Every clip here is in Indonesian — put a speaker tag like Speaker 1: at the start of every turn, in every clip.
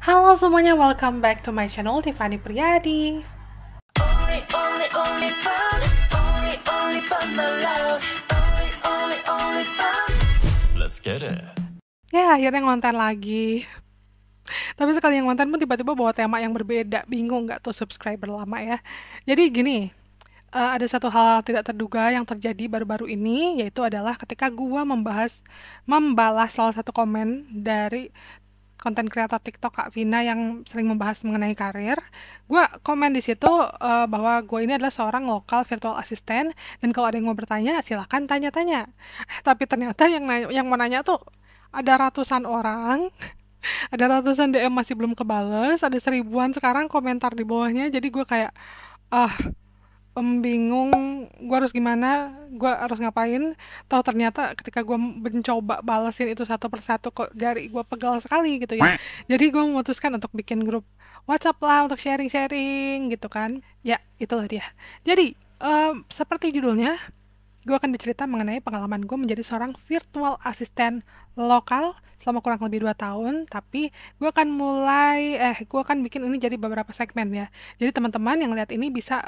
Speaker 1: Halo semuanya, welcome back to my channel, Tiffany Priadi.
Speaker 2: Let's get it.
Speaker 1: Ya, akhirnya ngonten lagi. Tapi sekali yang ngonten pun tiba-tiba bawa tema yang berbeda. Bingung nggak tuh subscriber lama ya? Jadi gini, ada satu hal tidak terduga yang terjadi baru-baru ini, yaitu adalah ketika gua membalas salah satu komen dari konten kreator TikTok Kak Vina yang sering membahas mengenai karir. Gue komen di situ bahwa gue ini adalah seorang lokal virtual assistant dan kalau ada yang mau bertanya silahkan tanya-tanya. Tapi ternyata yang mau nanya tuh ada ratusan orang, ada ratusan DM masih belum kebales, ada seribuan sekarang komentar di bawahnya. Jadi gue kayak ah bingung gue harus gimana, gue harus ngapain. Tahu ternyata ketika gue mencoba balesin itu satu persatu kok jari gue pegal sekali gitu ya. Jadi gue memutuskan untuk bikin grup WhatsApp lah untuk sharing-sharing gitu kan. Ya itulah dia. Jadi seperti judulnya, gue akan bercerita mengenai pengalaman gue menjadi seorang virtual assistant lokal selama kurang lebih 2 tahun, tapi gue akan bikin ini jadi beberapa segmen ya. Jadi teman-teman yang lihat ini bisa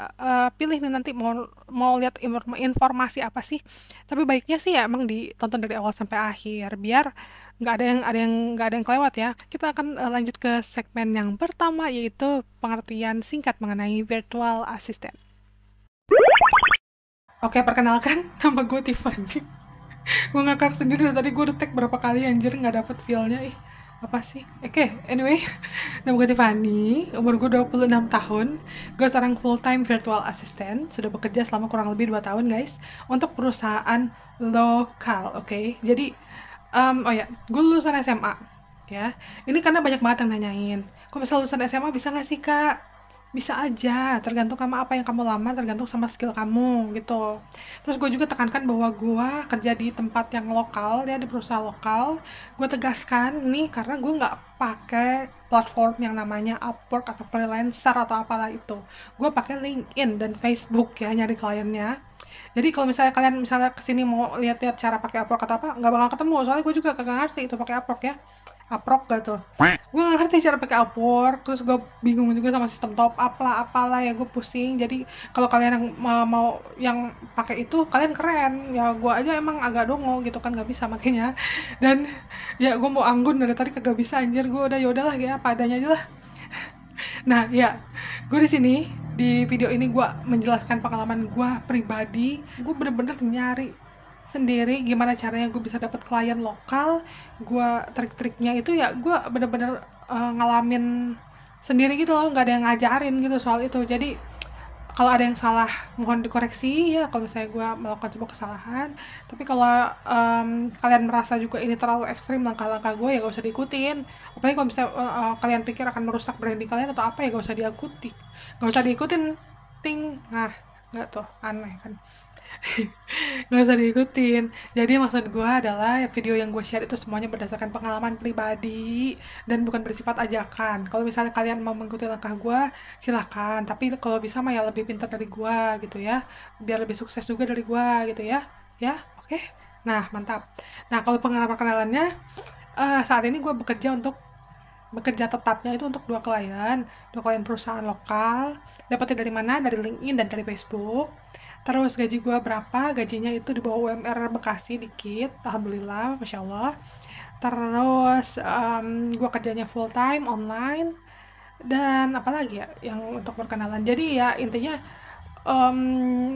Speaker 1: pilih nih nanti mau lihat informasi apa sih. Tapi baiknya sih ya emang ditonton dari awal sampai akhir biar nggak ada yang kelewat ya. Kita akan lanjut ke segmen yang pertama yaitu pengertian singkat mengenai virtual assistant. Oke, perkenalkan, nama gue Tiffany. Gue ngakak sendiri dari tadi gue udah tag berapa kali anjir nggak dapet feel-nya. Ih, apa sih? Oke, anyway, nama gue Tiffany, umur gue 26 tahun. Gue seorang full-time virtual assistant, sudah bekerja selama kurang lebih 2 tahun guys, untuk perusahaan lokal, oke? Jadi, oh ya, gue lulusan SMA, ya. Ini karena banyak banget yang nanyain, kok misalnya lulusan SMA bisa nggak sih kak? Bisa aja, tergantung sama apa yang kamu lamar, tergantung sama skill kamu gitu. Terus gue juga tekankan bahwa gue kerja di tempat yang lokal ya, di perusahaan lokal. Gue tegaskan nih karena gue nggak pakai platform yang namanya Upwork atau freelancer atau apalah itu. Gue pakai LinkedIn dan Facebook ya nyari kliennya. Jadi kalau misalnya kalian kesini mau lihat-lihat cara pakai Upwork atau apa, nggak bakal ketemu. Soalnya gue juga kagak ngerti itu pakai Upwork ya. Upwork gak tuh? Gue gak ngerti cara pakai Upwork, terus gue bingung juga sama sistem top up lah apalah ya, gue pusing. Jadi kalau kalian yang mau yang pakai itu, kalian keren ya. Gue aja emang agak dongo gitu kan, gak bisa makanya. Dan ya gue mau anggun dari tadi kagak bisa anjir. Gue udah yaudahlah ya apa adanya aja lah. Nah ya, gue di sini di video ini gue menjelaskan pengalaman gue pribadi. Gue bener-bener nyari sendiri gimana caranya gue bisa dapat klien lokal. Gue trik-triknya itu ya gue bener-bener ngalamin sendiri gitu loh, nggak ada yang ngajarin gitu soal itu. Jadi kalau ada yang salah mohon dikoreksi ya kalau misalnya gue melakukan sebuah kesalahan. Tapi kalau kalian merasa juga ini terlalu ekstrim langkah-langkah gue ya gak usah diikutin. Apalagi kalau misalnya kalian pikir akan merusak branding kalian atau apa ya gak usah diikutin ting. Nah nggak tuh aneh kan. Nggak usah diikutin. Jadi maksud gue adalah ya, video yang gue share itu semuanya berdasarkan pengalaman pribadi dan bukan bersifat ajakan. Kalau misalnya kalian mau mengikuti langkah gue, silahkan. Tapi kalau bisa mah ya lebih pintar dari gue gitu ya, biar lebih sukses juga dari gue gitu ya. Ya, oke. Nah mantap. Nah kalau perkenalannya, saat ini gue bekerja tetapnya itu untuk dua klien perusahaan lokal. Dapatnya dari mana? Dari LinkedIn dan dari Facebook. Terus gaji gue berapa? Gajinya itu di bawah UMR Bekasi dikit, alhamdulillah, masya Allah. Terus gue kerjanya full time online dan apalagi ya yang untuk perkenalan. Jadi ya intinya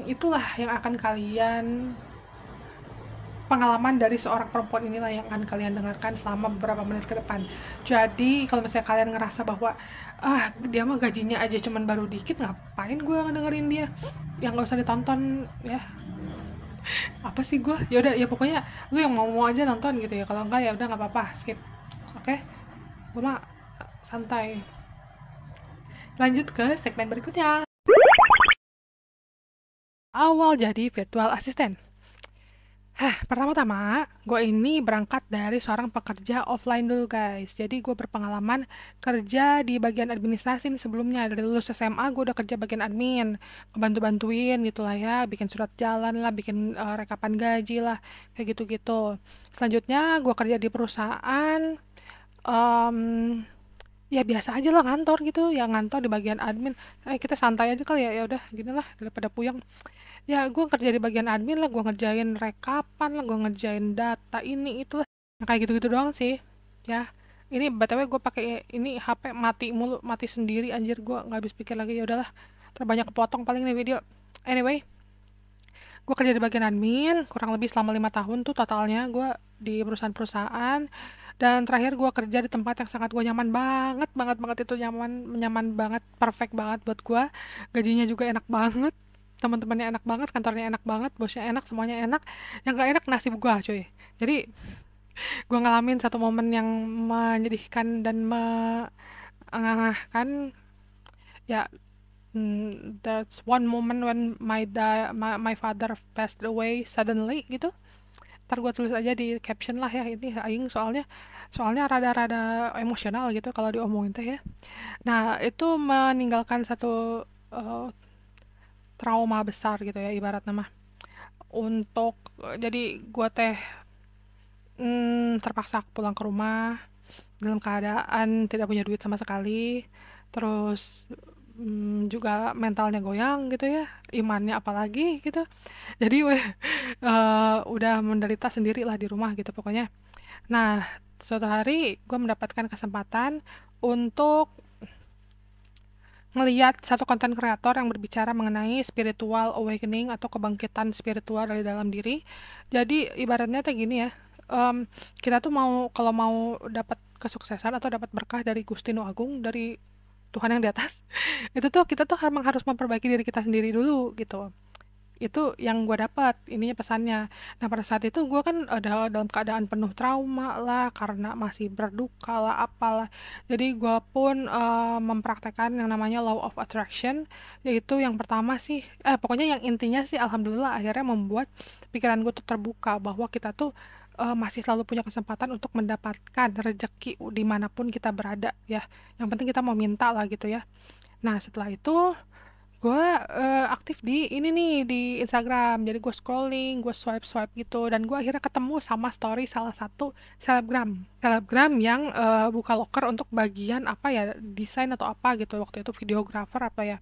Speaker 1: itulah yang akan kalian pengalaman dari seorang perempuan inilah yang akan kalian dengarkan selama beberapa menit ke depan. Jadi kalau misalnya kalian ngerasa bahwa dia mah gajinya aja cuman baru dikit, ngapain gue ngedengerin dia, yang nggak usah ditonton ya. Apa sih gue, ya udah ya pokoknya lu yang mau aja nonton gitu ya, kalau enggak ya udah nggak apa-apa skip. Oke, gue mah santai. Lanjut ke segmen berikutnya. Awal jadi virtual assistant. Pertama-tama, gue ini berangkat dari seorang pekerja offline dulu guys. Jadi gue berpengalaman kerja di bagian administrasi nih sebelumnya. Dari lulus SMA gue udah kerja bagian admin, ngebantu-bantuin gitu lah ya, bikin surat jalan lah, bikin rekapan gaji lah, kayak gitu-gitu. Selanjutnya gue kerja di perusahaan em, ya biasa aja lah ngantor gitu, ya ngantor di bagian admin. Kita santai aja kali ya, ya udah gini lah daripada puyeng. Ya gue kerja di bagian admin lah, gue ngerjain rekapan lah, gue ngerjain data ini itu lah. Nah, kayak gitu-gitu doang sih. Ya, ini btw gue pakai ini HP mati mulu, mati sendiri anjir, gue nggak habis pikir lagi. Ya udahlah, terbanyak kepotong paling nih video. Anyway, gue kerja di bagian admin kurang lebih selama 5 tahun tuh totalnya gue di perusahaan-perusahaan. Dan terakhir gue kerja di tempat yang sangat gue nyaman banget banget banget, itu nyaman nyaman banget, perfect banget buat gue. Gajinya juga enak banget, teman-temannya enak banget, kantornya enak banget, bosnya enak, semuanya enak. Yang gak enak nasib gue cuy. Jadi gue ngalamin satu momen yang menyedihkan dan mengangahkan ya. That's one moment when my father passed away suddenly gitu. Ntar gue tulis aja di caption lah ya, ini aing soalnya rada-rada emosional gitu kalau diomongin teh ya. Nah itu meninggalkan satu trauma besar gitu ya ibarat nama. Untuk jadi gue teh terpaksa pulang ke rumah dalam keadaan tidak punya duit sama sekali. Terus juga mentalnya goyang gitu ya, imannya apalagi gitu. Jadi udah menderita sendiri lah di rumah gitu pokoknya. Nah, suatu hari gue mendapatkan kesempatan untuk ngeliat satu konten kreator yang berbicara mengenai spiritual awakening atau kebangkitan spiritual dari dalam diri. Jadi ibaratnya kayak gini ya, kita tuh kalau mau dapat kesuksesan atau dapat berkah dari Gusti Nu Agung, dari Tuhan yang di atas, itu tuh kita tuh harus memperbaiki diri kita sendiri dulu gitu. Itu yang gue dapat ininya pesannya. Nah pada saat itu gue kan ada dalam keadaan penuh trauma lah, karena masih berduka lah apalah. Jadi gue pun mempraktekkan yang namanya law of attraction, yaitu yang pertama sih pokoknya yang intinya sih alhamdulillah akhirnya membuat pikiran gue tuh terbuka bahwa kita tuh masih selalu punya kesempatan untuk mendapatkan rezeki dimanapun kita berada ya. Yang penting kita mau minta lah gitu ya. Nah setelah itu gue aktif di ini nih di Instagram. Jadi gue scrolling, gue swipe gitu, dan gue akhirnya ketemu sama story salah satu selebgram yang buka loker untuk bagian apa ya, desain atau apa gitu, waktu itu videographer apa ya.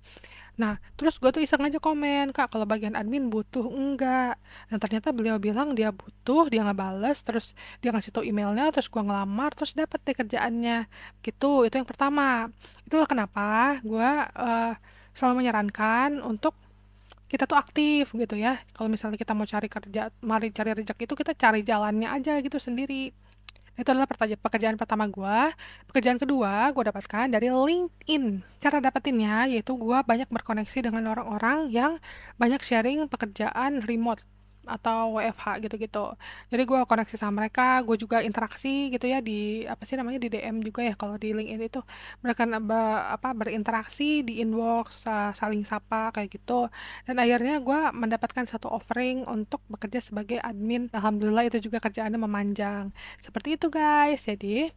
Speaker 1: Nah terus gue tuh iseng aja komen, kak kalau bagian admin butuh enggak. Dan ternyata beliau bilang dia butuh, dia ngebales, terus dia ngasih tau emailnya, terus gue ngelamar, terus dapet deh kerjaannya gitu. Itu yang pertama. Itulah kenapa gue selalu menyarankan untuk kita tuh aktif gitu ya. Kalau misalnya kita mau cari kerja, mari cari rezeki itu kita cari jalannya aja gitu sendiri. Itu adalah pekerjaan pertama gue. Pekerjaan kedua gue dapatkan dari LinkedIn. Cara dapetinnya yaitu gue banyak berkoneksi dengan orang-orang yang banyak sharing pekerjaan remote atau WFH gitu-gitu. Jadi gue koneksi sama mereka, gue juga interaksi gitu ya di apa sih namanya, di DM juga ya kalau di LinkedIn itu. Mereka berinteraksi di inbox, saling sapa kayak gitu. Dan akhirnya gue mendapatkan satu offering untuk bekerja sebagai admin. Alhamdulillah itu juga kerjaannya memanjang. Seperti itu guys. Jadi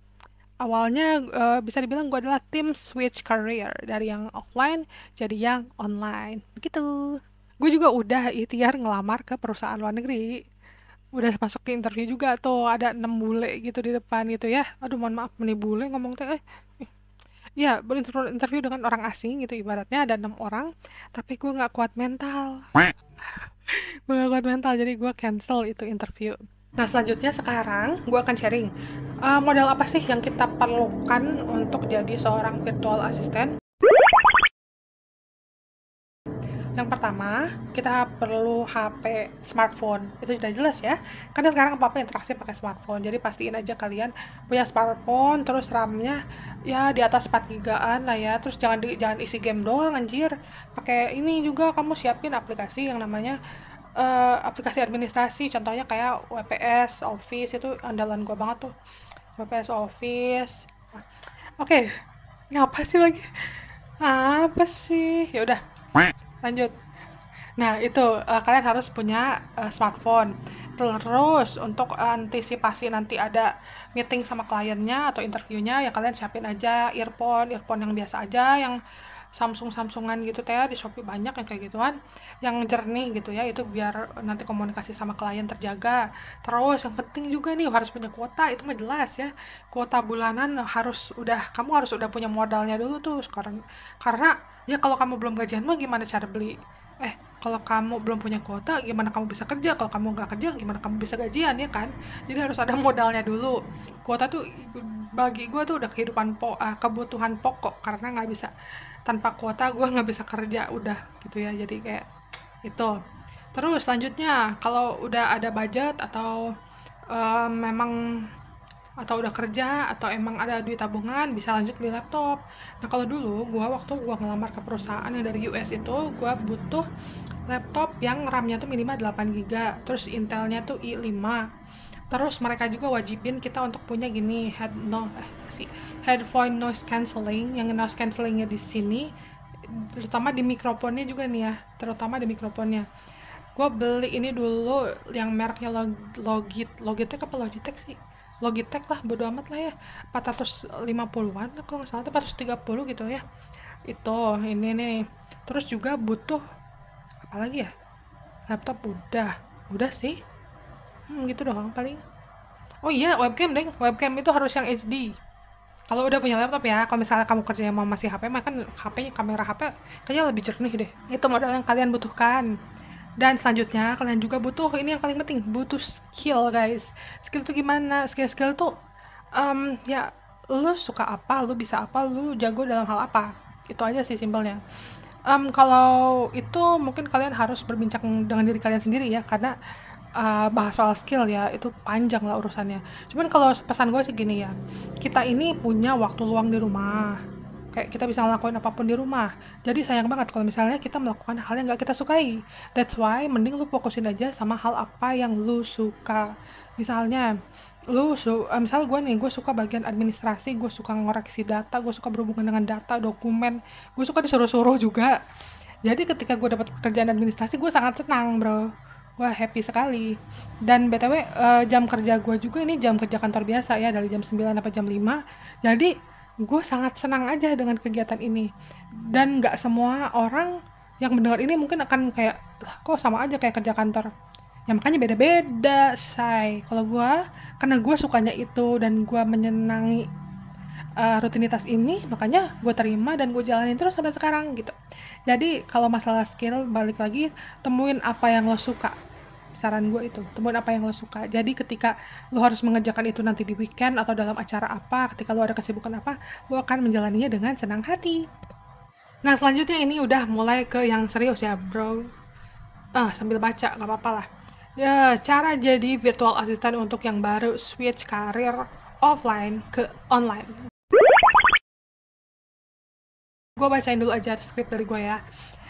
Speaker 1: awalnya bisa dibilang gue adalah tim switch career dari yang offline jadi yang online. Begitu. Gue juga udah ikhtiar ngelamar ke perusahaan luar negeri. Udah masuk ke interview juga tuh, ada 6 bule gitu di depan gitu ya. Aduh mohon maaf nih bule ngomong teh ya berinterview dengan orang asing gitu, ibaratnya ada 6 orang, tapi gue nggak kuat mental. Gue gak kuat mental, jadi gue cancel itu interview. Nah selanjutnya sekarang gue akan sharing modal apa sih yang kita perlukan untuk jadi seorang virtual assistant. Yang pertama, kita perlu HP smartphone. Itu sudah jelas ya. Karena sekarang apa-apa interaksi pakai smartphone. Jadi pastiin aja kalian punya smartphone, terus RAM-nya ya di atas 4 gigaan lah ya. Terus jangan isi game doang anjir. Pakai ini juga, kamu siapin aplikasi yang namanya aplikasi administrasi. Contohnya kayak WPS Office, itu andalan gue banget tuh. WPS Office. Oke. Ngapa sih lagi? Apa sih? Ya udah. Lanjut. Nah, itu kalian harus punya smartphone. Terus untuk antisipasi nanti ada meeting sama kliennya atau interviewnya, ya kalian siapin aja earphone yang biasa aja, yang Samsungan gitu teh di Shopee banyak yang kayak gituan yang jernih gitu ya, itu biar nanti komunikasi sama klien terjaga. Terus yang penting juga nih harus punya kuota, itu mah jelas ya, kuota bulanan kamu harus udah punya modalnya dulu tuh sekarang, karena ya kalau kamu belum gajian mah gimana cara beli, kalau kamu belum punya kuota gimana kamu bisa kerja, kalau kamu nggak kerja gimana kamu bisa gajian ya kan. Jadi harus ada modalnya dulu. Kuota tuh bagi gue tuh udah kebutuhan pokok, karena nggak bisa tanpa kuota gue nggak bisa kerja udah gitu ya, jadi kayak itu. Terus selanjutnya kalau udah ada budget memang atau udah kerja atau emang ada duit tabungan, bisa lanjut beli laptop. Nah kalau dulu waktu gua ngelamar ke perusahaan yang dari US itu, gua butuh laptop yang RAM-nya tuh minimal 8 GB, terus Intelnya tuh i5. Terus mereka juga wajibin kita untuk punya gini headphone noise cancelling, yang noise cancellingnya di sini terutama di mikrofonnya juga nih ya, terutama di mikrofonnya. Gue beli ini dulu yang mereknya Logitech apa Logitech sih, Logitech lah, bodo amat lah ya, 450-an lah kalau nggak salah, 430 gitu ya. Itu ini nih. Terus juga butuh apa lagi ya, laptop udah sih, gitu doang paling. Oh iya, webcam deh, webcam itu harus yang HD kalau udah punya laptop ya. Kalau misalnya kamu kerjanya mau masih HP, mah kan HP-nya, kamera HP kayaknya lebih jernih deh. Itu modal yang kalian butuhkan. Dan selanjutnya kalian juga butuh ini yang paling penting, butuh skill guys. Skill tuh gimana? Skill tuh ya lu suka apa, lu bisa apa, lu jago dalam hal apa. Itu aja sih simpelnya. Kalau itu mungkin kalian harus berbincang dengan diri kalian sendiri ya, karena bahas soal skill ya itu panjang lah urusannya. Cuman kalau pesan gue sih gini ya, kita ini punya waktu luang di rumah, kayak kita bisa ngelakuin apapun di rumah. Jadi sayang banget kalau misalnya kita melakukan hal yang gak kita sukai. That's why mending lu fokusin aja sama hal apa yang lu suka. Misalnya misalnya gue suka bagian administrasi, gue suka ngoreksi data, gue suka berhubungan dengan data, dokumen, gue suka disuruh-suruh juga. Jadi ketika gue dapat pekerjaan administrasi, gue sangat senang bro, gue happy sekali. Dan BTW jam kerja gue juga ini jam kerja kantor biasa ya, dari jam 9 sampai jam 5. Jadi gue sangat senang aja dengan kegiatan ini. Dan gak semua orang yang mendengar ini mungkin akan kayak, lah kok sama aja kayak kerja kantor. Ya makanya beda-beda say. Kalau gue, karena gue sukanya itu dan gue menyenangi rutinitas ini, makanya gue terima dan gue jalanin terus sampai sekarang gitu. Jadi kalau masalah skill, balik lagi, temuin apa yang lo suka. Saran gue itu, temuin apa yang lo suka. Jadi ketika lo harus mengerjakan itu nanti di weekend atau dalam acara apa, ketika lo ada kesibukan apa, lo akan menjalaninya dengan senang hati. Nah selanjutnya ini udah mulai ke yang serius ya bro. Sambil baca gak apa-apa lah ya. Cara jadi virtual assistant untuk yang baru switch karir offline ke online. Gue bacain dulu aja skrip dari gue ya.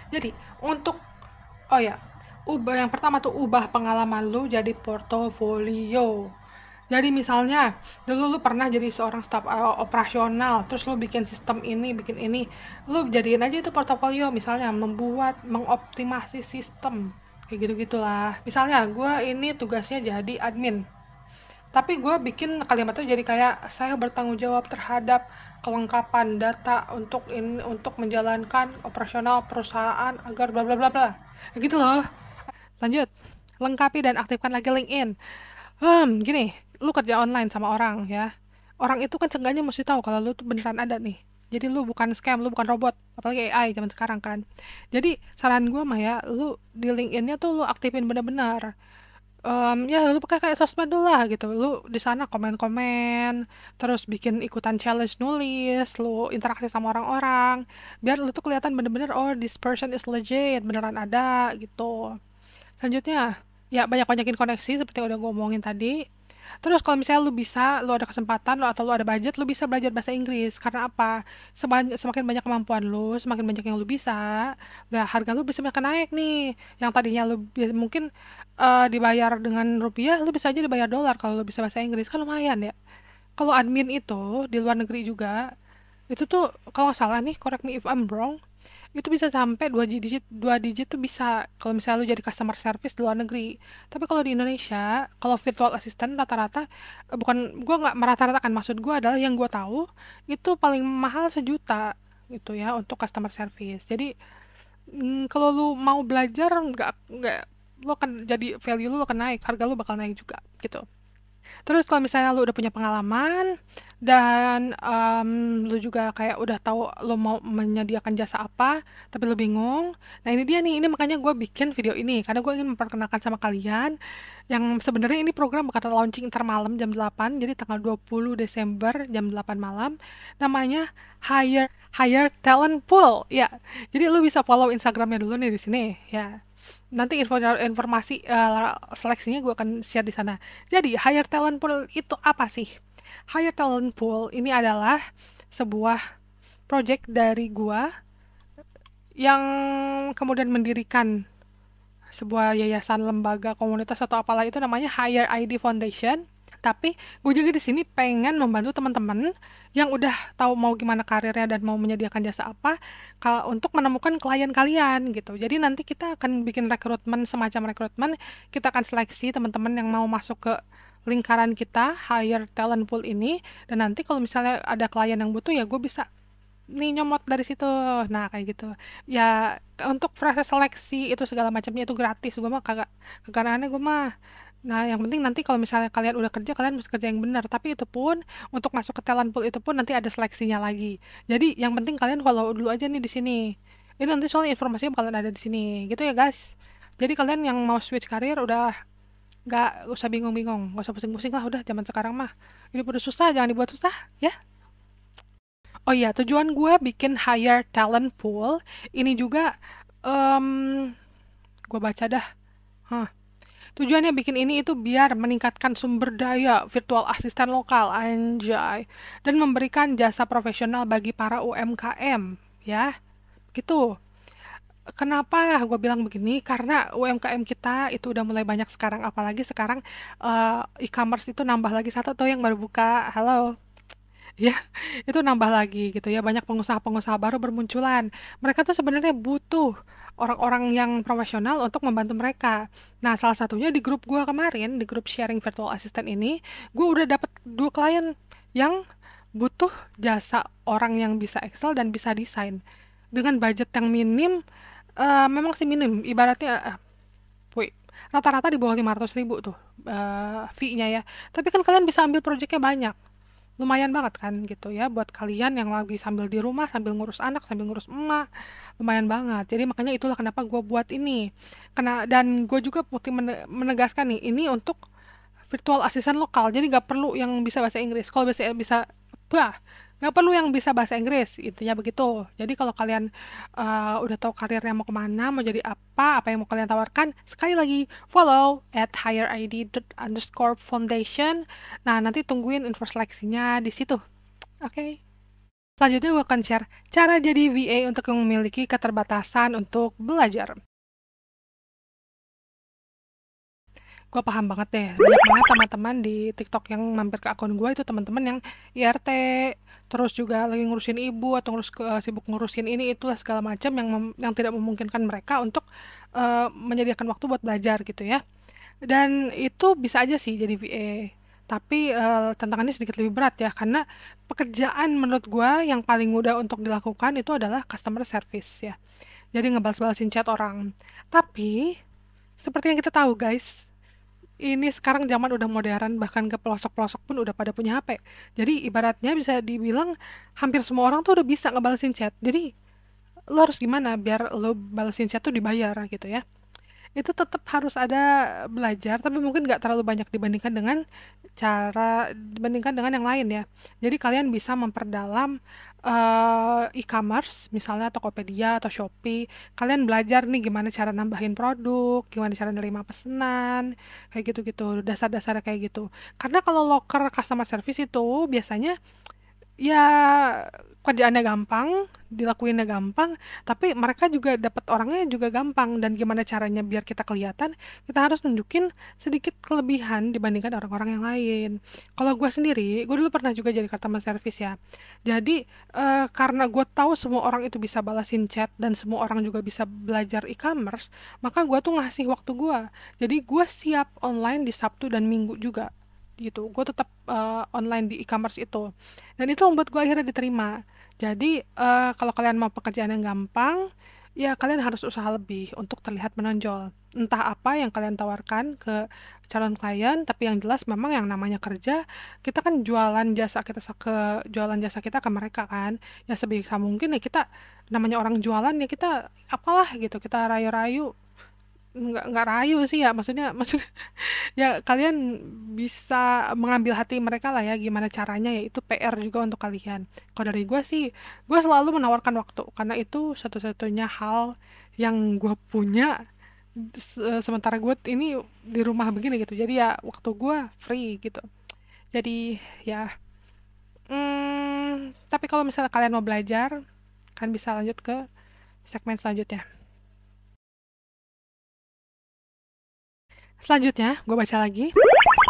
Speaker 1: Jadi untuk yang pertama tuh, ubah pengalaman lu jadi portofolio. Jadi misalnya dulu lu pernah jadi seorang staf operasional, terus lu bikin sistem ini, bikin ini, lu jadiin aja itu portofolio. Misalnya mengoptimasi sistem, kayak gitu-gitulah. Misalnya gue ini tugasnya jadi admin, tapi gue bikin kalimatnya jadi kayak, saya bertanggung jawab terhadap kelengkapan data untuk menjalankan operasional perusahaan agar bla bla bla bla, gitu loh. Lanjut, lengkapi dan aktifkan lagi LinkedIn. Gini, lu kerja online sama orang ya, orang itu kan seenggaknya mesti tahu kalau lu tuh beneran ada nih. Jadi lu bukan scam, lu bukan robot, apalagi AI zaman sekarang kan. Jadi saran gue mah ya, lu di LinkedIn-nya tuh lu aktifin bener-bener. Ya lu pakai kayak sosmed dulu lah gitu, lu di sana komen-komen, terus bikin ikutan challenge nulis, lu interaksi sama orang-orang, biar lu tuh kelihatan bener-bener, oh this person is legit, beneran ada gitu. Selanjutnya ya banyak-banyakin koneksi seperti yang udah gue omongin tadi. Terus kalau misalnya lu ada kesempatan, atau lu ada budget, lu bisa belajar bahasa Inggris. Karena apa? Semakin banyak kemampuan lu, semakin banyak yang lu bisa, nah harga lu bisa makin naik nih. Yang tadinya lu mungkin dibayar dengan rupiah, lu bisa aja dibayar dolar kalau lu bisa bahasa Inggris. Kan lumayan ya. Kalau admin itu di luar negeri juga, itu tuh kalau nggak salah nih, correct me if I'm wrong, itu bisa sampai dua digit tuh bisa kalau misalnya lu jadi customer service di luar negeri. Tapi kalau di Indonesia, kalau virtual assistant rata-rata, bukan, gua nggak merata-ratakan, maksud gua adalah yang gua tahu itu paling mahal 1 juta gitu ya untuk customer service. Jadi kalau lu mau belajar nggak lo kan jadi value lu akan naik, harga lu bakal naik juga gitu. Terus kalau misalnya lu udah punya pengalaman dan lu juga kayak udah tahu lu mau menyediakan jasa apa, tapi lu bingung. Nah ini dia nih, ini makanya gue bikin video ini karena gue ingin memperkenalkan sama kalian yang sebenarnya ini program bakal launching ntar malam jam 8, jadi tanggal 20 Desember jam 8 malam. Namanya Hire Talent Pool. Ya. Jadi lu bisa follow Instagramnya dulu nih di sini ya. Nanti informasi seleksinya gue akan share di sana. Jadi, Hire Talent Pool itu apa sih? Hire Talent Pool ini adalah sebuah project dari gue yang kemudian mendirikan sebuah yayasan, lembaga, komunitas atau apalah itu namanya Hire ID Foundation. Tapi gue juga di sini pengen membantu teman-teman yang udah tahu mau gimana karirnya dan mau menyediakan jasa apa untuk menemukan klien kalian gitu. Jadi nanti kita akan bikin rekrutmen, semacam rekrutmen. Kita akan seleksi teman-teman yang mau masuk ke lingkaran kita, Hire Talent Pool ini. Dan nanti kalau misalnya ada klien yang butuh ya gue bisa nih nyomot dari situ. Nah kayak gitu ya. Untuk proses seleksi itu segala macamnya itu gratis. Gue mah kagak aneh gue mah. Nah, yang penting nanti kalau misalnya kalian udah kerja, kalian mesti kerja yang benar. Tapi itu pun, untuk masuk ke talent pool itu pun nanti ada seleksinya lagi. Jadi, yang penting kalian follow dulu aja nih di sini. Ini nanti soalnya informasinya bakalan ada di sini. Gitu ya, guys. Jadi, kalian yang mau switch karir udah nggak usah bingung-bingung. Nggak usah pusing-pusing lah, udah zaman sekarang mah. Ini udah susah, jangan dibuat susah, ya. Oh iya, tujuan gue bikin Hire Talent Pool, ini juga, gue baca dah. Hah. Tujuannya bikin ini itu biar meningkatkan sumber daya virtual asisten lokal, anjay, dan memberikan jasa profesional bagi para UMKM, ya, gitu. Kenapa gue bilang begini? Karena UMKM kita itu udah mulai banyak sekarang, apalagi sekarang e-commerce itu nambah lagi satu tuh yang baru buka, halo. Ya, itu nambah lagi gitu ya, banyak pengusaha-pengusaha baru bermunculan. Mereka tuh sebenarnya butuh orang-orang yang profesional untuk membantu mereka. Nah, salah satunya di grup gue kemarin, di grup sharing virtual assistant ini, gue udah dapet 2 klien yang butuh jasa orang yang bisa Excel dan bisa desain. Dengan budget yang minim, memang sih minim, ibaratnya, wait, rata-rata di bawah 500.000 tuh fee-nya ya. Tapi kan kalian bisa ambil proyeknya banyak. Lumayan banget kan gitu ya buat kalian yang lagi sambil di rumah, sambil ngurus anak, sambil ngurus emak, lumayan banget. Jadi makanya itulah kenapa gue buat ini. Dan gue juga menegaskan nih, ini untuk virtual assistant lokal, jadi nggak perlu yang bisa bahasa Inggris. Kalau bisa, bah, nggak perlu yang bisa bahasa Inggris, intinya begitu. Jadi kalau kalian udah tahu karirnya mau kemana, mau jadi apa yang mau kalian tawarkan, sekali lagi follow @hireid_foundation. Nah nanti tungguin info seleksinya di situ. Oke. Selanjutnya gue akan share cara jadi VA untuk yang memiliki keterbatasan untuk belajar. Gue paham banget deh, banyak banget teman-teman di TikTok yang mampir ke akun gue itu teman-teman yang IRT, terus juga lagi ngurusin ibu atau sibuk ngurusin ini itulah segala macam yang tidak memungkinkan mereka untuk menyediakan waktu buat belajar gitu ya. Dan itu bisa aja sih jadi VA. Tapi tantangannya sedikit lebih berat ya, karena pekerjaan menurut gue yang paling mudah untuk dilakukan itu adalah customer service ya. Jadi ngebalas-balasin chat orang. Tapi seperti yang kita tahu guys, ini sekarang zaman udah modern, bahkan ke pelosok-pelosok pun udah pada punya HP. Jadi ibaratnya bisa dibilang hampir semua orang tuh udah bisa ngebalesin chat. Jadi lo harus gimana biar lo balesin chat tuh dibayar gitu ya. Itu tetap harus ada belajar, tapi mungkin nggak terlalu banyak dibandingkan dengan yang lain ya. Jadi kalian bisa memperdalam e-commerce, misalnya Tokopedia atau Shopee. Kalian belajar nih gimana cara nambahin produk, gimana cara nerima pesanan, kayak gitu-gitu, dasar-dasarnya kayak gitu. Karena kalau loker customer service itu biasanya ya kerjaannya gampang, dilakuinnya gampang, tapi mereka juga dapat orangnya juga gampang. Dan gimana caranya biar kita kelihatan, kita harus nunjukin sedikit kelebihan dibandingkan orang-orang yang lain. Kalau gue sendiri, gue dulu pernah juga jadi customer service ya. Jadi karena gue tahu semua orang itu bisa balasin chat dan semua orang juga bisa belajar e-commerce, maka gue tuh ngasih waktu gue. Jadi gue siap online di Sabtu dan Minggu juga gitu. Gue tetap online di e-commerce itu, dan itu membuat gue akhirnya diterima. Jadi, kalau kalian mau pekerjaan yang gampang, ya kalian harus usaha lebih untuk terlihat menonjol. Entah apa yang kalian tawarkan ke calon klien, tapi yang jelas memang yang namanya kerja, kita kan jualan jasa kita ke mereka kan. Ya sebisa mungkin ya kita namanya orang jualan ya kita apalah gitu, kita rayu-rayu, nggak rayu sih ya, maksudnya ya kalian bisa mengambil hati mereka lah ya, gimana caranya ya itu PR juga untuk kalian. Kalau dari gue sih, gue selalu menawarkan waktu karena itu satu-satunya hal yang gue punya sementara gue ini di rumah begini gitu. Jadi ya waktu gue free gitu. Jadi ya, tapi kalau misalnya kalian mau belajar, kalian bisa lanjut ke segmen selanjutnya. Selanjutnya, gue baca lagi.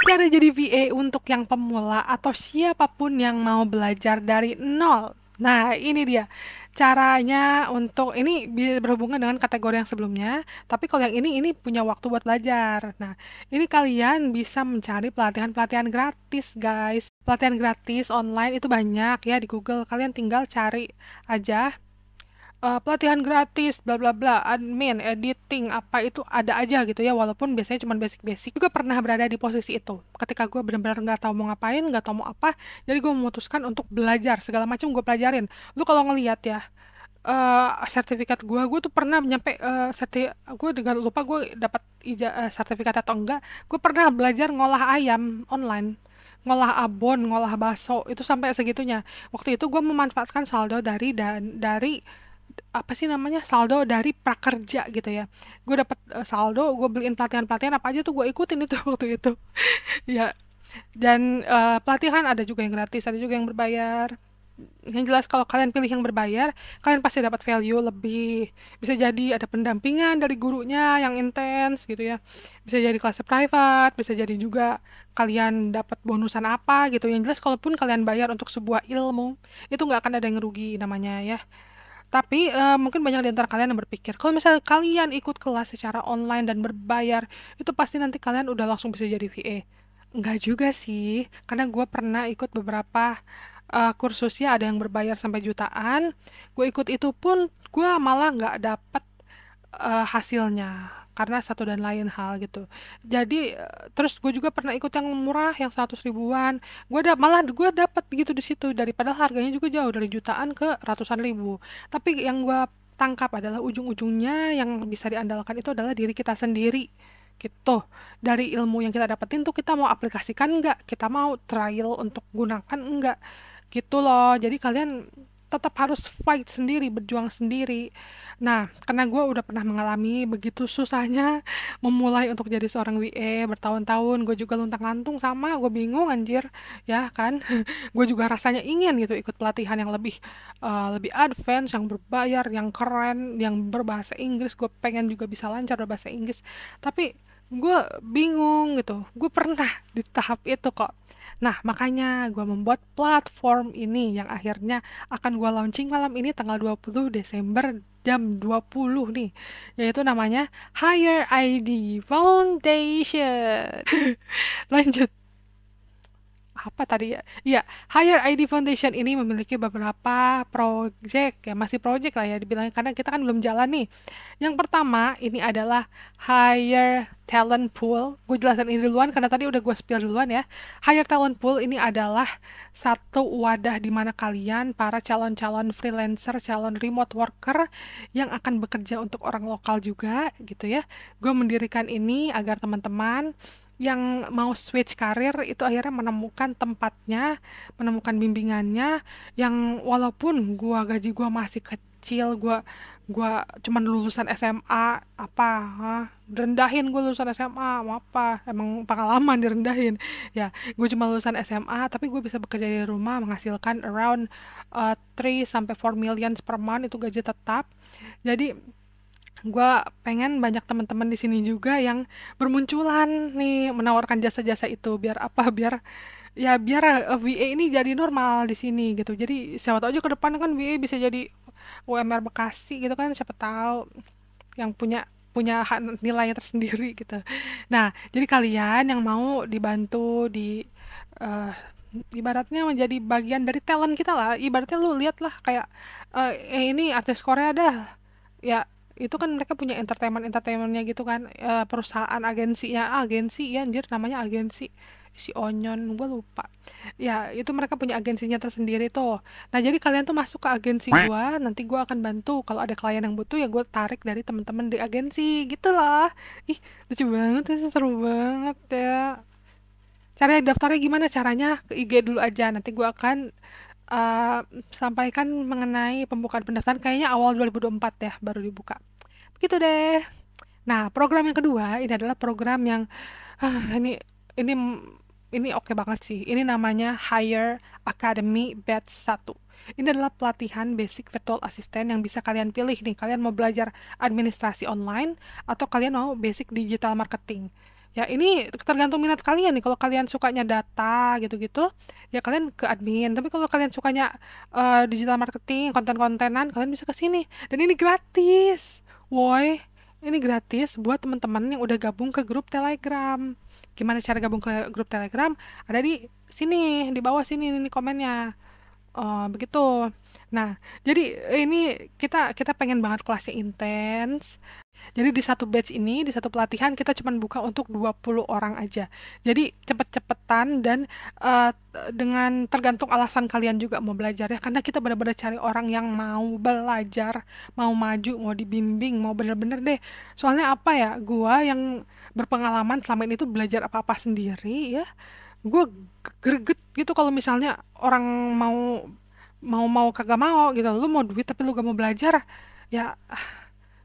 Speaker 1: Cara jadi VA untuk yang pemula atau siapapun yang mau belajar dari nol. Nah, ini dia. Caranya untuk ini berhubungan dengan kategori yang sebelumnya, tapi kalau yang ini punya waktu buat belajar. Nah, ini kalian bisa mencari pelatihan-pelatihan gratis, guys. Pelatihan gratis online itu banyak ya di Google. Kalian tinggal cari aja pelatihan gratis bla bla bla, admin, editing, apa itu ada aja gitu ya, walaupun biasanya cuma basic-basic. Juga pernah berada di posisi itu ketika gue benar-benar nggak tahu mau ngapain, nggak tahu mau apa, jadi gue memutuskan untuk belajar segala macam gue pelajarin. Lu kalau ngelihat ya sertifikat gue tuh pernah nyampe gue dengan lupa gue dapat sertifikat atau enggak. Gue pernah belajar ngolah ayam online, ngolah abon, ngolah bakso, itu sampai segitunya. Waktu itu gue memanfaatkan saldo dari apa sih namanya, saldo dari prakerja gitu ya. Gue dapet saldo, gue beliin pelatihan-pelatihan apa aja tuh gue ikutin itu waktu itu. Ya, dan pelatihan ada juga yang gratis, ada juga yang berbayar. Yang jelas kalau kalian pilih yang berbayar, kalian pasti dapat value lebih. Bisa jadi ada pendampingan dari gurunya yang intens gitu ya. Bisa jadi kelas private, bisa jadi juga kalian dapat bonusan apa gitu. Yang jelas kalaupun kalian bayar untuk sebuah ilmu, itu nggak akan ada yang rugi namanya ya. Tapi mungkin banyak di antara kalian yang berpikir, kalau misalnya kalian ikut kelas secara online dan berbayar, itu pasti nanti kalian udah langsung bisa jadi VA. Enggak juga sih, karena gue pernah ikut beberapa kursus ya, ada yang berbayar sampai jutaan. Gue ikut itu pun, gue malah nggak dapet hasilnya karena satu dan lain hal gitu. Jadi terus gue juga pernah ikut yang murah yang 100 ribuan. Malah gue dapet gitu di situ daripada harganya juga jauh dari jutaan ke ratusan ribu. Tapi yang gue tangkap adalah ujung-ujungnya yang bisa diandalkan itu adalah diri kita sendiri gitu. Dari ilmu yang kita dapetin tuh kita mau aplikasikan enggak, kita mau trial untuk gunakan enggak gitu loh. Jadi kalian tetap harus fight sendiri, berjuang sendiri. Nah, karena gue udah pernah mengalami begitu susahnya memulai untuk jadi seorang WA bertahun-tahun, gue juga luntang-lantung sama, gue bingung anjir, ya kan? Gue juga rasanya ingin gitu ikut pelatihan yang lebih advance, yang berbayar, yang keren, yang berbahasa Inggris. Gue pengen juga bisa lancar berbahasa Inggris, tapi gue bingung gitu. Gue pernah di tahap itu kok. Nah, makanya gue membuat platform ini yang akhirnya akan gue launching malam ini tanggal 20 Desember jam 20 nih, yaitu namanya Higher ID Foundation. Lanjut. Apa tadi ya? Iya, Higher ID Foundation ini memiliki beberapa project ya, masih project lah ya dibilang karena kita kan belum jalan nih. Yang pertama ini adalah Higher Talent Pool. Gue jelasin ini duluan karena tadi udah gue spill duluan ya. Higher Talent Pool ini adalah satu wadah di mana kalian para calon-calon freelancer, calon remote worker yang akan bekerja untuk orang lokal juga gitu ya. Gue mendirikan ini agar teman-teman yang mau switch karir itu akhirnya menemukan tempatnya, menemukan bimbingannya yang walaupun gaji gua masih kecil, gua cuman lulusan SMA apa, direndahin gue lulusan SMA mau apa, emang pengalaman direndahin ya. Gue cuma lulusan SMA tapi gue bisa bekerja dari rumah menghasilkan around 3 sampai 4 million per month, itu gaji tetap. Jadi gue pengen banyak teman-teman di sini juga yang bermunculan nih menawarkan jasa-jasa itu, biar apa, biar VA ini jadi normal di sini gitu. Jadi siapa tahu aja ke depan kan VA bisa jadi UMR Bekasi gitu kan, siapa tahu yang punya punya nilainya tersendiri gitu. Nah, jadi kalian yang mau dibantu di ibaratnya menjadi bagian dari talent kita lah. Ibaratnya lu lihat lah kayak ini artis Korea dah, ya itu kan mereka punya entertainmentnya gitu kan, perusahaan agensi ya anjir namanya agensi si Onyon gue lupa, ya itu mereka punya agensinya tersendiri tuh. Nah jadi kalian tuh masuk ke agensi gua, nanti gua akan bantu kalau ada klien yang butuh ya gue tarik dari teman-teman di agensi gitu lah. Ih lucu banget ya, seru banget ya. Cara daftarnya gimana caranya? Ke IG dulu aja. Nanti gue akan sampaikan mengenai pembukaan pendaftaran kayaknya awal 2024 ya baru dibuka. Begitu deh. Nah, program yang kedua ini adalah program yang ini ini ini oke banget sih. Ini namanya Hire Academy Batch 1. Ini adalah pelatihan basic virtual assistant yang bisa kalian pilih nih. Kalian mau belajar administrasi online atau kalian mau basic digital marketing. Ya, ini tergantung minat kalian nih. Kalau kalian sukanya data gitu-gitu, ya kalian ke admin. Tapi kalau kalian sukanya digital marketing, konten-kontenan, kalian bisa ke sini. Dan ini gratis. Woi, ini gratis buat teman-teman yang udah gabung ke grup Telegram. Gimana cara gabung ke grup Telegram? Ada di sini, di bawah sini ini komennya. Oh, begitu. Nah, jadi ini kita kita pengen banget kelasnya intens. Jadi di satu batch ini, di satu pelatihan kita cuma buka untuk 20 orang aja. Jadi cepet-cepetan dan dengan tergantung alasan kalian juga mau belajar ya. Karena kita benar-benar cari orang yang mau belajar, mau maju, mau dibimbing, mau bener-bener deh. Soalnya apa ya, gua yang berpengalaman selama ini tuh belajar apa-apa sendiri ya. Gua greget gitu kalau misalnya orang mau mau kagak mau gitu. Lu mau duit tapi lu gak mau belajar. Ya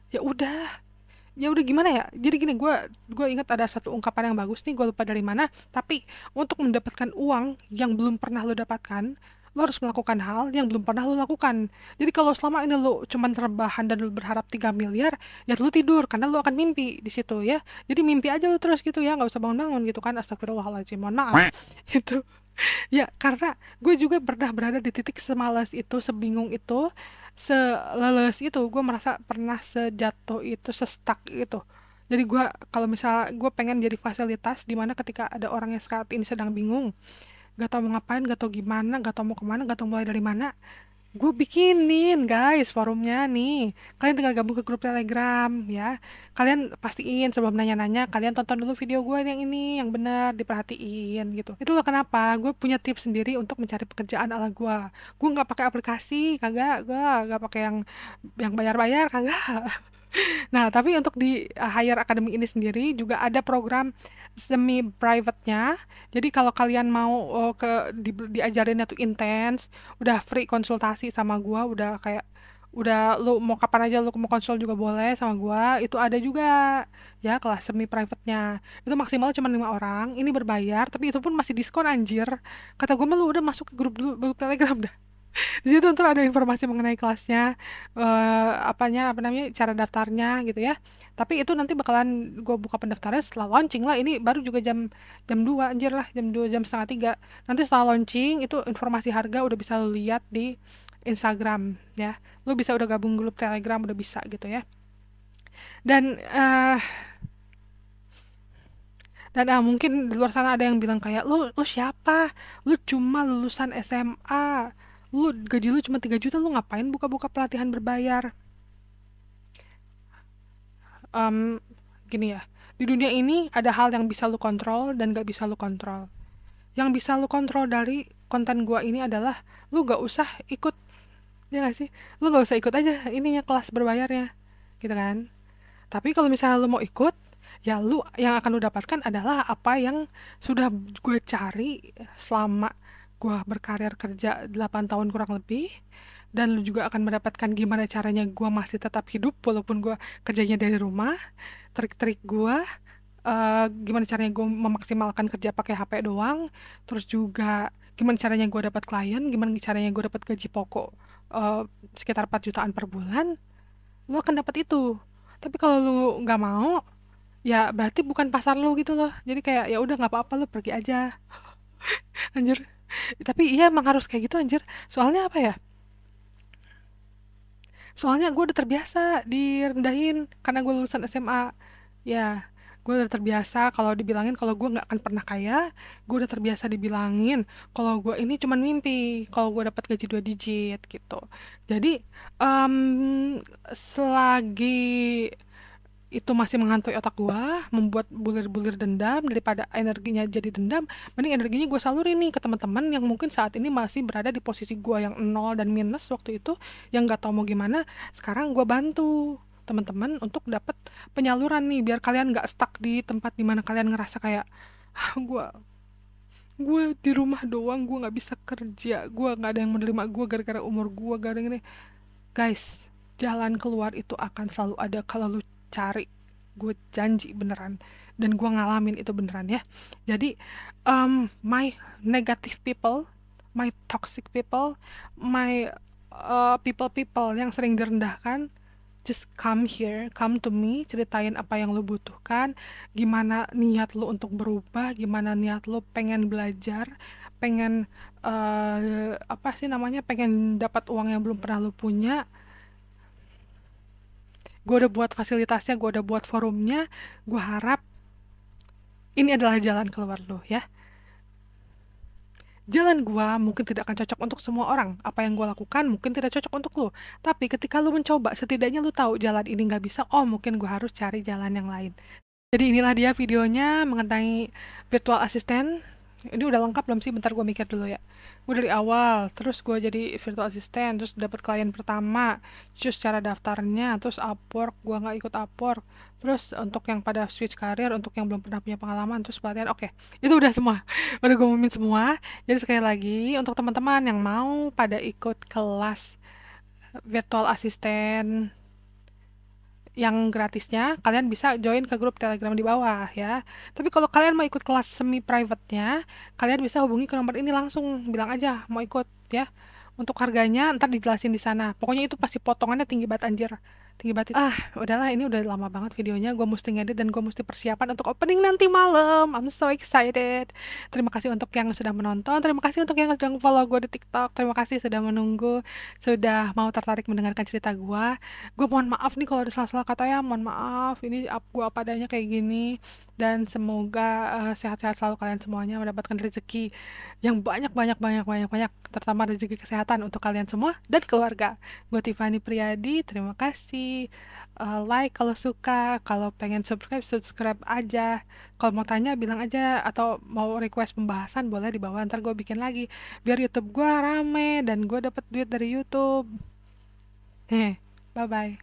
Speaker 1: ya udah, ya udah gimana ya, jadi gini, gue ingat ada satu ungkapan yang bagus nih, gue lupa dari mana, tapi untuk mendapatkan uang yang belum pernah lo dapatkan, lo harus melakukan hal yang belum pernah lo lakukan. Jadi kalau selama ini lo cuman rebahan dan lo berharap 3 miliar, ya lo tidur karena lo akan mimpi di situ ya. Jadi mimpi aja lo terus gitu ya, nggak usah bangun-bangun gitu kan. Astagfirullahaladzim, mohon maaf. Gitu. Ya, karena gue juga pernah berada di titik semalas itu, sebingung itu, seleles itu, gue merasa pernah sejatuh itu, sestuck itu. Jadi gue kalau misal gue pengen jadi fasilitas di mana ketika ada orang yang saat ini sedang bingung, gak tau mau ngapain, gak tau gimana, gak tau mau kemana, gak tau mulai dari mana, gue bikinin guys forumnya nih. Kalian tinggal gabung ke grup Telegram ya. Kalian pastiin sebelum nanya-nanya, kalian tonton dulu video gue yang ini, yang benar, diperhatiin gitu. Itu loh kenapa gue punya tips sendiri untuk mencari pekerjaan ala gue. Gue nggak pakai aplikasi, kagak. Gue nggak pakai yang bayar-bayar, kagak. Nah, tapi untuk di Hire Academy ini sendiri juga ada program semi private-nya. Jadi kalau kalian mau diajarinnya tuh intens, udah free konsultasi sama gua, udah kayak udah lu mau kapan aja lu mau konsul juga boleh sama gua, itu ada juga ya kelas semi private-nya. Itu maksimal cuma 5 orang. Ini berbayar, tapi itu pun masih diskon anjir. Kata gua mah lu udah masuk ke grup Telegram dah. Di situ ntar ada informasi mengenai kelasnya, apa namanya, cara daftarnya gitu ya. Tapi itu nanti bakalan gue buka pendaftarannya setelah launching lah. Ini baru juga jam jam 2 anjir lah, jam 2 jam setengah 3. Nanti setelah launching itu informasi harga udah bisa lu lihat di Instagram ya. Lu bisa udah gabung grup Telegram udah bisa gitu ya. Dan mungkin di luar sana ada yang bilang kayak lu siapa? Lu cuma lulusan SMA. Lu gaji lu cuma 3 juta, lu ngapain buka-buka pelatihan berbayar? Em, Gini ya, di dunia ini ada hal yang bisa lu kontrol dan gak bisa lu kontrol. Yang bisa lu kontrol dari konten gua ini adalah lu gak usah ikut, ya gak sih? Lu gak usah ikut aja ininya kelas berbayarnya, gitu kan? Tapi kalau misalnya lu mau ikut, ya lu yang akan lu dapatkan adalah apa yang sudah gue cari selama gue berkarir kerja 8 tahun kurang lebih, dan lu juga akan mendapatkan gimana caranya gue masih tetap hidup walaupun gue kerjanya dari rumah, trik-trik gue, gimana caranya gue memaksimalkan kerja pakai HP doang, terus juga gimana caranya gue dapat klien, gimana caranya gue dapat gaji pokok eh, sekitar 4 jutaan per bulan, lu akan dapat itu. Tapi kalau lu nggak mau, ya berarti bukan pasar lu gitu loh. Jadi kayak ya udah nggak apa-apa, lu pergi aja. Anjir. Tapi iya emang harus kayak gitu anjir. Soalnya apa ya? Soalnya gue udah terbiasa direndahin karena gue lulusan SMA. Ya, Gue udah terbiasa kalau dibilangin kalau gue nggak akan pernah kaya. Gue udah terbiasa dibilangin kalau gue ini cuman mimpi, kalau gue dapat gaji 2 digit gitu. Jadi selagi itu masih menghantui otak gua, membuat bulir-bulir dendam, daripada energinya jadi dendam, mending energinya gue salurin nih ke teman-teman yang mungkin saat ini masih berada di posisi gua yang nol dan minus waktu itu, yang nggak tahu mau gimana. Sekarang gua bantu teman-teman untuk dapat penyaluran nih, biar kalian nggak stuck di tempat dimana kalian ngerasa kayak, gua gue di rumah doang, gue nggak bisa kerja, gue nggak ada yang menerima gue gara-gara umur gue, gara-gara ini. Guys, jalan keluar itu akan selalu ada kalau lu cari. Gue janji beneran. Dan gue ngalamin itu beneran ya. Jadi, my negative people, my toxic people, my people-people yang sering direndahkan, just come here, come to me, ceritain apa yang lu butuhkan, gimana niat lu untuk berubah, gimana niat lu pengen belajar, pengen apa sih namanya, pengen dapat uang yang belum pernah lu punya. Gue udah buat fasilitasnya, gue udah buat forumnya. Gue harap ini adalah jalan keluar lo ya. Jalan gue mungkin tidak akan cocok untuk semua orang. Apa yang gue lakukan mungkin tidak cocok untuk lo. Tapi ketika lo mencoba, setidaknya lo tahu jalan ini nggak bisa. Oh, mungkin gue harus cari jalan yang lain. Jadi inilah dia videonya mengenai virtual assistant. Ini udah lengkap belum sih? Bentar gue mikir dulu ya. Gue dari awal, terus gue jadi virtual assistant, terus dapat klien pertama, terus cara daftarnya, terus Upwork, gue nggak ikut Upwork, terus untuk yang pada switch karir, untuk yang belum pernah punya pengalaman, terus pelatihan. Oke, itu udah semua, udah gue umumin semua. Jadi sekali lagi untuk teman-teman yang mau pada ikut kelas virtual assistant yang gratisnya, kalian bisa join ke grup Telegram di bawah ya. Tapi kalau kalian mau ikut kelas semi private-nya, kalian bisa hubungi ke nomor ini langsung, bilang aja mau ikut ya. Untuk harganya ntar dijelasin di sana. Pokoknya itu pasti potongannya tinggi banget anjir. Tinggi banget. Udahlah, ini udah lama banget videonya. Gue mesti ngedit dan gue mesti persiapan untuk opening nanti malam. I'm so excited. Terima kasih untuk yang sudah menonton. Terima kasih untuk yang sudah follow gue di TikTok. Terima kasih sudah menunggu, sudah mau tertarik mendengarkan cerita gue. Gue mohon maaf nih kalau ada salah-salah kata ya. Mohon maaf. Ini gue apa adanya kayak gini. Dan semoga sehat-sehat selalu kalian semuanya, mendapatkan rezeki yang banyak, terutama rezeki kesehatan untuk kalian semua dan keluarga. Gue Tiffany Priadi, terima kasih. Like kalau suka, kalau pengen subscribe aja. Kalau mau tanya bilang aja, atau mau request pembahasan boleh di bawah, ntar gue bikin lagi biar YouTube gue rame dan gue dapet duit dari YouTube. Bye bye.